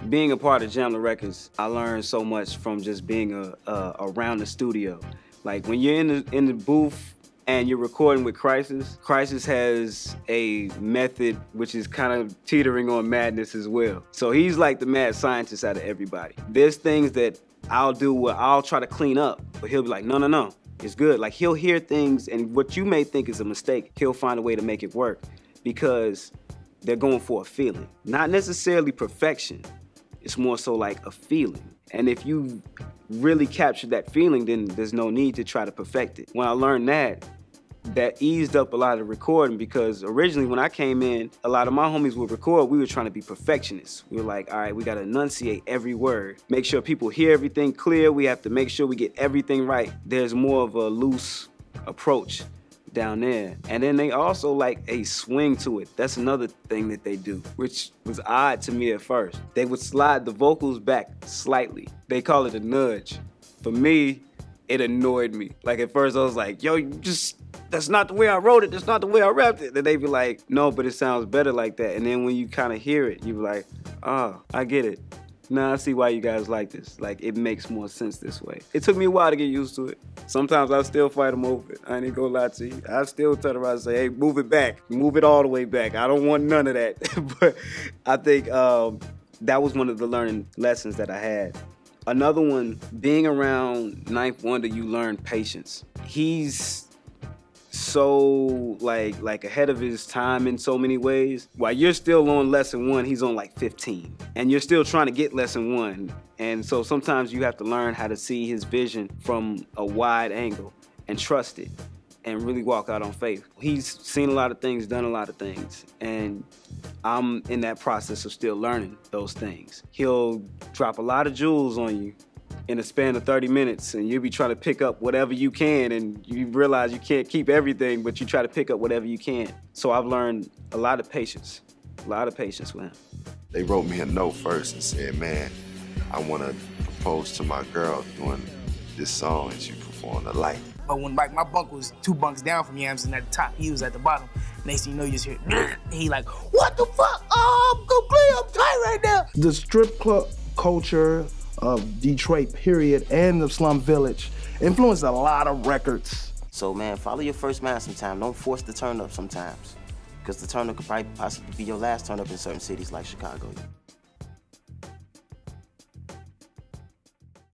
Being a part of Jamla Records, I learned so much from just being around the studio. Like when you're in the booth and you're recording with Crisis, Crisis has a method which is kind of teetering on madness as well. So he's like the mad scientist out of everybody. There's things that I'll do where I'll try to clean up, but he'll be like, no, no, no, it's good. Like he'll hear things and what you may think is a mistake, he'll find a way to make it work because they're going for a feeling. Not necessarily perfection, it's more so like a feeling. And if you really capture that feeling, then there's no need to try to perfect it. When I learned that eased up a lot of recording because originally when I came in, a lot of my homies would record, we were trying to be perfectionists. We were like, all right, we gotta enunciate every word, make sure people hear everything clear, we have to make sure we get everything right. There's more of a loose approach down there. And then they also like a swing to it. That's another thing that they do, which was odd to me at first. They would slide the vocals back slightly. They call it a nudge. For me, it annoyed me. Like at first I was like, yo, that's not the way I wrote it, that's not the way I rapped it. Then they be like, no, but it sounds better like that. And then when you kind of hear it, you be like, oh, I get it. Now I see why you guys like this. Like, it makes more sense this way. It took me a while to get used to it. Sometimes I still fight them over it. I ain't gonna lie to you. I still turn around and say, hey, move it back. Move it all the way back. I don't want none of that. But I think that was one of the learning lessons that I had. Another one, being around Ninth Wonder, you learn patience. He's so like ahead of his time in so many ways. While you're still on lesson 1, he's on like 15. And you're still trying to get lesson 1. And so sometimes you have to learn how to see his vision from a wide angle and trust it and really walk out on faith. He's seen a lot of things, done a lot of things, and I'm in that process of still learning those things. He'll drop a lot of jewels on you in a span of 30 minutes, and you'll be trying to pick up whatever you can, and you realize you can't keep everything, but you try to pick up whatever you can. So I've learned a lot of patience with him. They wrote me a note first and said, man, I want to propose to my girl doing this song and she performed the light. But when my bunk was 2 bunks down from Yams and at the top, he was at the bottom. Next thing you know, you just hear, and he like, what the fuck? Oh, I'm complete, I'm tight right now. The strip club culture of Detroit, period, and the slum village influenced a lot of records. So man, follow your first mind sometime. Don't force the turn up sometimes. Because the turn up could probably possibly be your last turn up in certain cities like Chicago.